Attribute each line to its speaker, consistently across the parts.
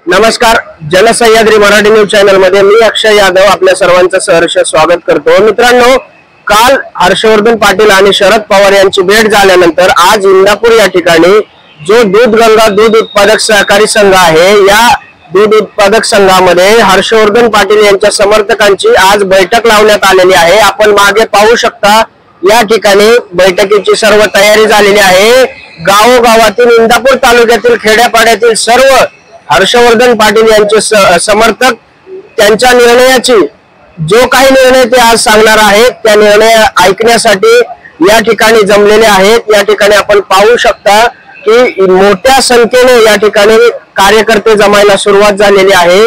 Speaker 1: नमस्कार, जनसह्याद्री Marathi news channel मध्ये मी अक्षय यादव आपल्या सर्वांचं सहर्ष स्वागत करतो। मित्रांनो, काल हर्षवर्धन पाटील आणि शरद पवार यांची भेट झाल्यानंतर आज इंदापूर या ठिकाणी जो दूधगंगा दूध उत्पादक सहकारी संघ आहे, या दूध उत्पादक संघामध्ये हर्षवर्धन पाटील यांच्या समर्थकांची आज बैठक लावण्यात आलेली आहे। आपण मागे पाहू शकता, या ठिकाणी बैठकीची सर्व तयारी झालेली आहे। गावोगावातील इंदापूर तालुक्यातील खेड्यापाड्यातील सर्व हर्षवर्धन पाटील यांचे समर्थक त्यांच्या निर्णयाची जो काही निर्णय ते आज सांगणार आहेत त्या निर्णय ऐकण्यासाठी या ठिकाणी जमलेले आहेत। या ठिकाणी आपण पाहू शकता की मोठ्या संख्येने या ठिकाणी कार्यकर्ते जमायला सुरुवात झालेली आहे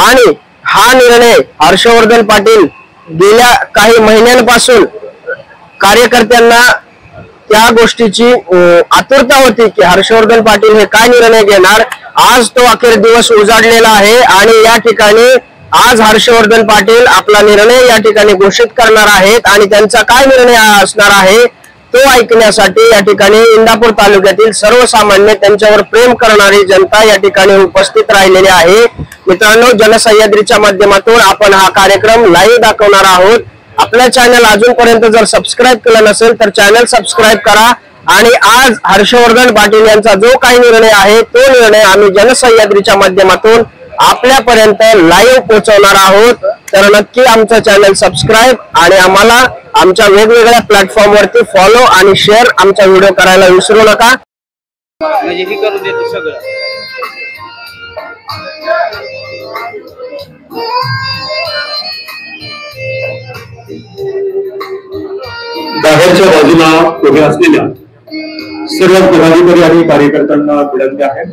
Speaker 1: आणि हा निर्णय हर्षवर्धन पाटील गेल्या काही महिन्यांपासून कार्यकर्त्यांना त्या गोष्टीची आतुरता होती की हर्षवर्धन पाटील हे काय निर्णय घेणार। आज तो अखेर दिवस उजाडलेला आहे आणि या ठिकाणी आज हर्षवर्धन पाटील आपला निर्णय या ठिकाणी घोषित करणार आहेत आणि त्यांचा काय निर्णय असणार आहे तो ऐकण्यासाठी या ठिकाणी इंदापूर तालुक्यातील सर्वसामान्य त्यांच्यावर प्रेम करणारी जनता या ठिकाणी उपस्थित राहिलेली आहे। मित्रांनो, जनसह्याद्रीच्या माध्यमातून आपण हा कार्यक्रम लाईव्ह दाखवणार आहोत। आपल्या चॅनल अजूनपर्यंत जर सबस्क्राईब केलं नसेल तर चॅनल सबस्क्राईब करा आणि आज हर्षवर्धन पाटील यांचा जो काही निर्णय आहे तो निर्णय आम्ही जनसह्याद्रीच्या माध्यमातून आपल्यापर्यंत लाईव्ह पोहोचवणार आहोत। तर नक्की आमचं चॅनल सबस्क्राईब आणि आम्हाला आमच्या वेगवेगळ्या प्लॅटफॉर्म वरती फॉलो आणि शेअर आमचा व्हिडिओ करायला विसरू नका।
Speaker 2: म्हणजे हे करू देतो सगळं।
Speaker 3: बाहेरच्या बाजूला उभे असलेल्या सर्व पदाधिकारी आणि कार्यकर्त्यांना विनंती आहे